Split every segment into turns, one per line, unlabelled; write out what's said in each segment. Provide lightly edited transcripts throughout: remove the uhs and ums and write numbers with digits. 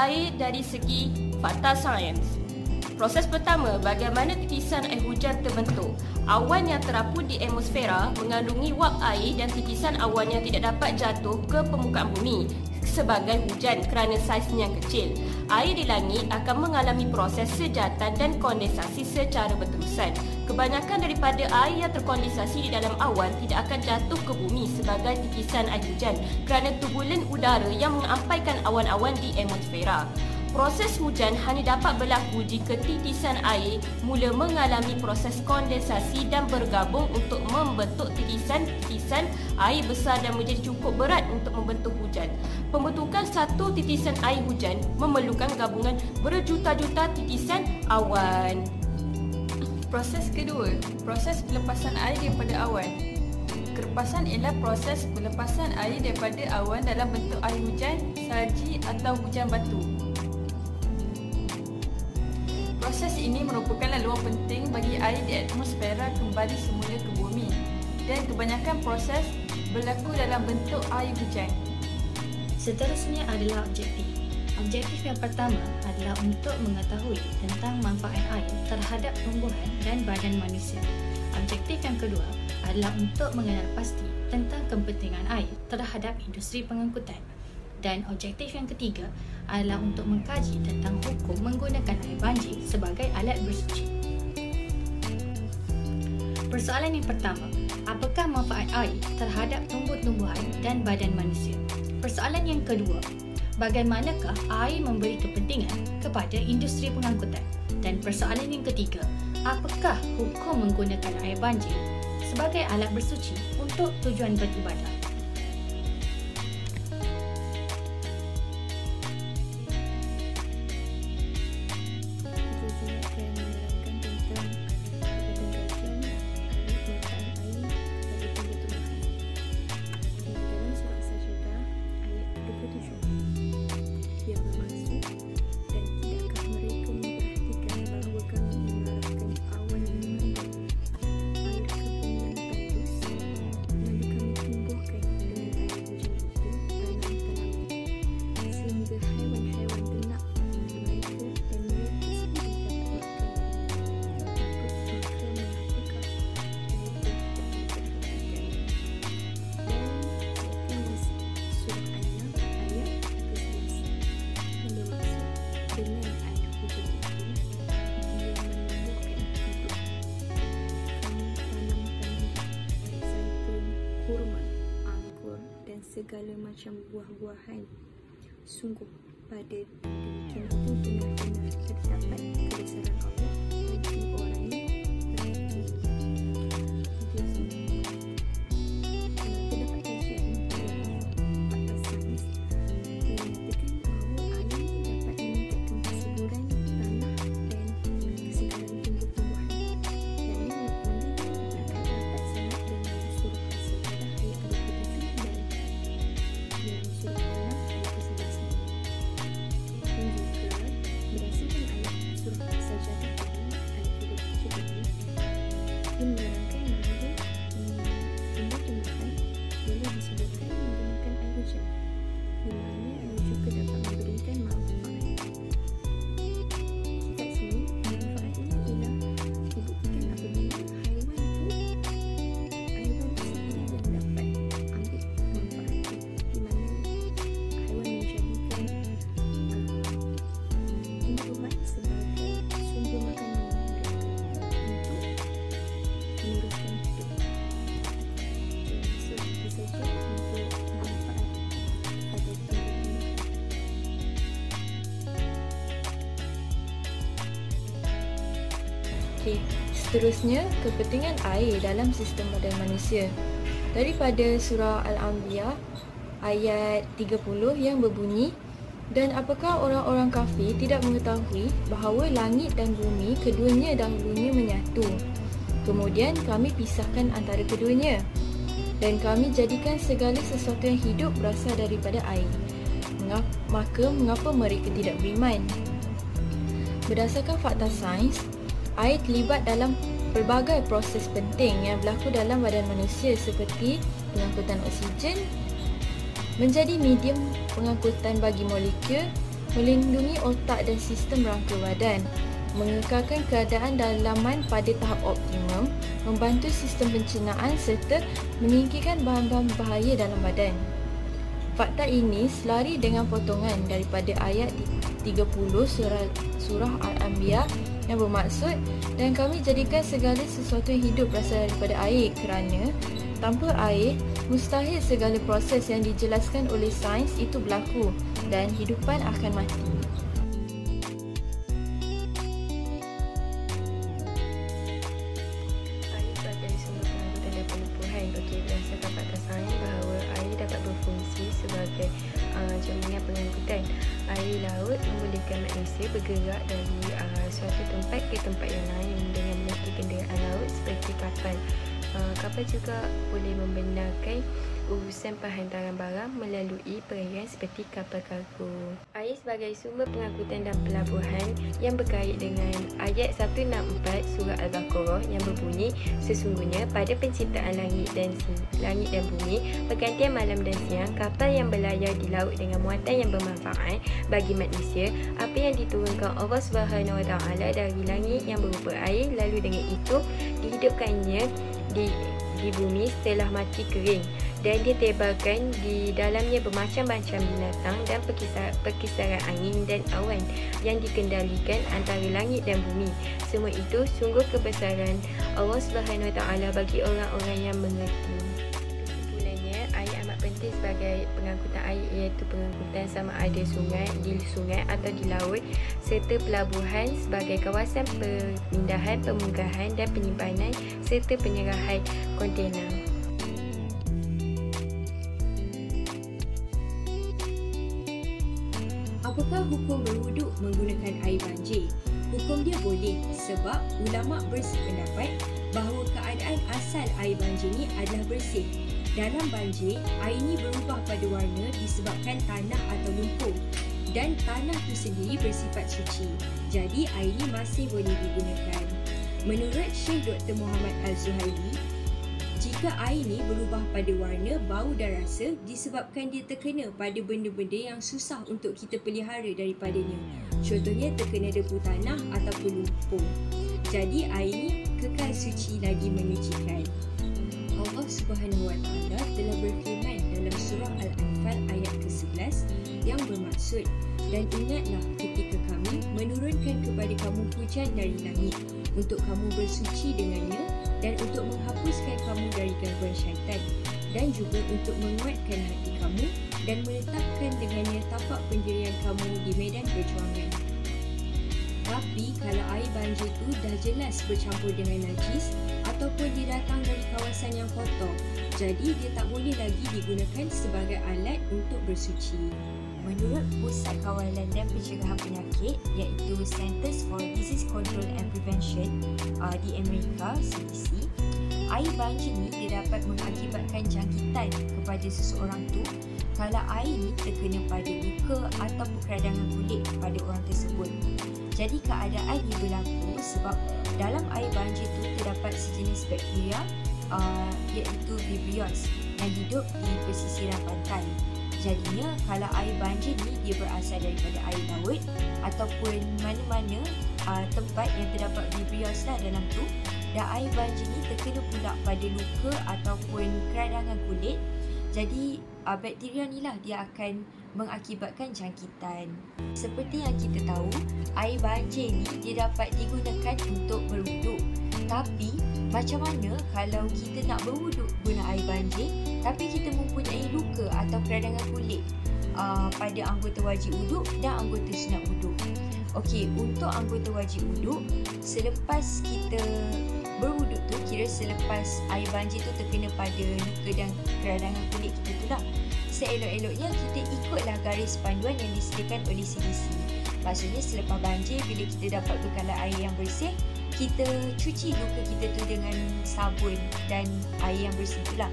air dari segi fakta sains. Proses pertama, bagaimana titisan air hujan terbentuk. Awan yang teraput di atmosfera mengandungi wap air dan titisan awan yang tidak dapat jatuh ke permukaan bumi sebagai hujan kerana saiznya yang kecil. Air di langit akan mengalami proses sejatan dan kondensasi secara berterusan. Kebanyakan daripada air yang terkondensasi di dalam awan tidak akan jatuh ke bumi sebagai titisan air hujan kerana turbulen udara yang mengampaikan awan-awan di atmosfera. Proses hujan hanya dapat berlaku jika titisan air mula mengalami proses kondensasi dan bergabung untuk membentuk titisan-titisan air besar dan menjadi cukup berat untuk membentuk hujan. Pembentukan satu titisan air hujan memerlukan gabungan berjuta-juta titisan awan.
Proses kedua, proses pelepasan air daripada awan. Kerepasan ialah proses pelepasan air daripada awan dalam bentuk air hujan, salji atau hujan batu. Proses ini merupakan laluan penting bagi air di atmosfera kembali semula ke bumi dan kebanyakan proses berlaku dalam bentuk air hujan.
Seterusnya adalah objektif. Objektif yang pertama adalah untuk mengetahui tentang manfaat air terhadap tumbuhan dan badan manusia. Objektif yang kedua adalah untuk mengenal pasti tentang kepentingan air terhadap industri pengangkutan. Dan objektif yang ketiga adalah untuk mengkaji tentang hukum menggunakan air banjir sebagai alat bersuci. Persoalan yang pertama, apakah manfaat air terhadap tumbuh-tumbuhan dan badan manusia? Persoalan yang kedua, bagaimanakah air memberi kepentingan kepada industri pengangkutan? Dan persoalan yang ketiga, apakah hukum menggunakan air banjir sebagai alat bersuci untuk tujuan beribadah?
kurma, anggur dan segala macam buah-buahan. Sungguh pada demikian itu benar-benar terdapat kebesaran Allah bagi orang yang terdapat kajian fakta sains yang menyatakan bahawa air dapat meningkatkan kesuburan tanah dan kesegaran tumbuh-tumbuhan. Dan ini berkaitan rapat sangat dengan surah Al-Sajdah ayat 27 dan yang surah Al-An'am ayat 11 ini. Dan juga berdasarkan ayat surah Al-Sajdah ayat 27 ini, ia menerangkan bahawa tumbuh-tumbuhan boleh disuburkan menggunakan air hujan, di mana ia juga dapat memberikan manfaat. Kat sini, manfaatnya ialah dibuktikan apabila haiwan itu sendiri yang dapat ambil manfaat itu, di mana haiwan menjadikan tumbuhan sebagai sumber makanan mereka untuk meneruskan hidup. So, itu saja untuk manfaat pada tumbuh-tumbuhan.
Okey, seterusnya kepentingan air dalam sistem badan manusia. Daripada surah Al-Anbiya ayat 30 yang berbunyi, dan apakah orang-orang kafir tidak mengetahui bahawa langit dan bumi keduanya dahulunya menyatu. Kemudian kami pisahkan antara keduanya. Dan kami jadikan segala sesuatu yang hidup berasal daripada air. Maka mengapa mereka tidak beriman? Berdasarkan fakta sains, air terlibat dalam pelbagai proses penting yang berlaku dalam badan manusia seperti pengangkutan oksigen, menjadi medium pengangkutan bagi molekul, melindungi otak dan sistem rangka badan, mengekalkan keadaan dalaman pada tahap optimum, membantu sistem pencernaan serta menyingkirkan bahan-bahan bahaya dalam badan. Fakta ini selari dengan potongan daripada ayat 30 surah Al-Anbiya yang bermaksud, dan kami jadikan segala sesuatu yang hidup berasal daripada air, kerana tanpa air, mustahil segala proses yang dijelaskan oleh sains itu berlaku dan hidupan akan mati.
Air sebagai sumber pengangkutan dan penumpuhan. Berdasarkan fakta sains bahawa air dapat berfungsi sebagai jaringan pengangkutan. Air laut membolehkan manusia bergerak dari suatu tempat ke tempat yang lain dengan menaiki kenderaan laut seperti kapal. Kapal juga boleh membenarkan urusan penghantaran barang melalui perairan seperti kapal kargo. Air sebagai sumber pengangkutan dan pelabuhan yang berkait dengan ayat 164 surah Al-Baqarah yang berbunyi, sesungguhnya pada penciptaan langit dan bumi, pergantian malam dan siang, kapal yang berlayar di laut dengan muatan yang bermanfaat bagi manusia, apa yang diturunkan Allah Subhanahu Wa Taala dari langit yang berupa air, lalu dengan itu dihidupkannya di bumi setelah mati kering, dan ditebarkan di dalamnya bermacam-macam binatang dan perkisaran angin dan awan yang dikendalikan antara langit dan bumi. Semua itu sungguh kebesaran Allah Subhanahu Wa Taala bagi orang-orang yang mengerti. Kesimpulannya, air amat penting sebagai pengangkutan air, iaitu pengangkutan sama ada di sungai atau di laut, serta pelabuhan sebagai kawasan pemindahan, pemunggahan dan penyimpanan serta penyerahan kontena.
Apakah hukum berwuduk menggunakan air banjir? Hukum dia boleh, sebab ulama bersependapat bahawa keadaan asal air banjir ni adalah bersih. Dalam banjir, air ni berubah pada warna disebabkan tanah atau lumpur, dan tanah tu sendiri bersifat suci. Jadi air ni masih boleh digunakan. Menurut Syekh Dr. Muhammad Al-Zuhaili, jika air ni berubah pada warna, bau dan rasa disebabkan dia terkena pada benda-benda yang susah untuk kita pelihara daripadanya. Contohnya terkena debu tanah ataupun lumpur. Jadi air ni kekal suci lagi menyucikan. Allah Subhanahu Wa Taala telah berfirman dalam surah Al-Anfal ayat ke-11 yang bermaksud, dan ingatlah ketika kami menurunkan kepada kamu hujan dari langit untuk kamu bersuci dengannya, dan untuk menghapuskan kamu dari gangguan syaitan, dan juga untuk menguatkan hati kamu dan menetapkan dengannya tapak pendirian kamu di medan perjuangan. Tapi kalau air banjir tu dah jelas bercampur dengan najis ataupun dia datang dari kawasan yang kotor, jadi dia tak boleh lagi digunakan sebagai alat untuk bersuci. Menurut Pusat Kawalan dan Pencegahan Penyakit, iaitu Centers for Disease Control and Prevention di Amerika, CDC, air banjir ni dia dapat mengakibatkan jangkitan kepada seseorang tu kalau air ni terkena pada luka atau peradangan kulit pada orang tersebut. Jadi keadaan ini berlaku sebab dalam air banjir tu terdapat sejenis bakteria iaitu Vibrios yang hidup di pesisiran pantai. Jadinya kalau air banjir ni dia berasal daripada air laut ataupun mana-mana tempat yang terdapat Vibrios lah dalam tu, dan air banjir ni terkena pula pada luka ataupun keradangan kulit, jadi bakteria ni lah dia akan mengakibatkan jangkitan. Seperti yang kita tahu, air banjir ni dia dapat digunakan untuk berwuduk. Tapi macam mana kalau kita nak berwuduk guna air banjir tapi kita mempunyai luka atau keradangan kulit pada anggota wajib wuduk dan anggota sunat wuduk? Okey, untuk anggota wajib wuduk, selepas kita berwuduk tu, kira selepas air banjir tu terkena pada luka dan keradangan kulit kita tu lah, seelok-eloknya kita ikutlah garis panduan yang disediakan oleh CDC. Maksudnya selepas banjir, bila kita dapat bekalan air yang bersih, kita cuci luka kita tu dengan sabun dan air yang bersih tu lah.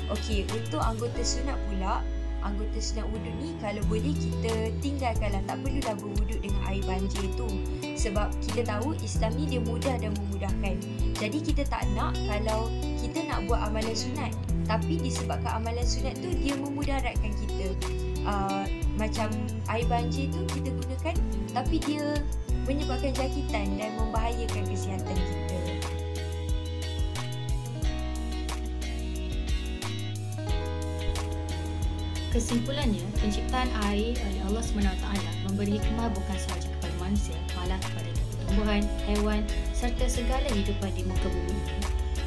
Okey, untuk anggota sunat pula, anggota sunat wuduk ni kalau boleh kita tinggalkanlah, tak perlulah berwuduk dengan air banjir tu. Sebab kita tahu Islam ni dia mudah dan memudahkan. Jadi kita tak nak kalau kita nak buat amalan sunat, tapi disebabkan amalan sunat tu dia memudaratkan kita. macam air banjir tu kita gunakan tapi dia menyebabkan jangkitan dan membahayakan kesihatan kita.
Kesimpulannya, penciptaan air oleh Allah SWT memberi hikmah bukan sahaja kepada manusia, malah kepada tumbuhan, haiwan serta segala hidupan di muka bumi ini.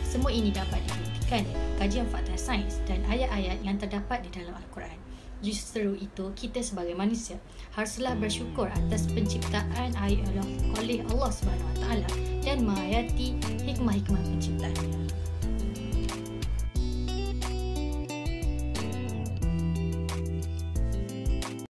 Semua ini dapat dibuktikan dengan kajian fakta sains dan ayat-ayat yang terdapat di dalam Al-Quran. Justru itu, kita sebagai manusia haruslah bersyukur atas penciptaan air oleh Allah SWT dan menghayati hikmah-hikmah penciptaannya.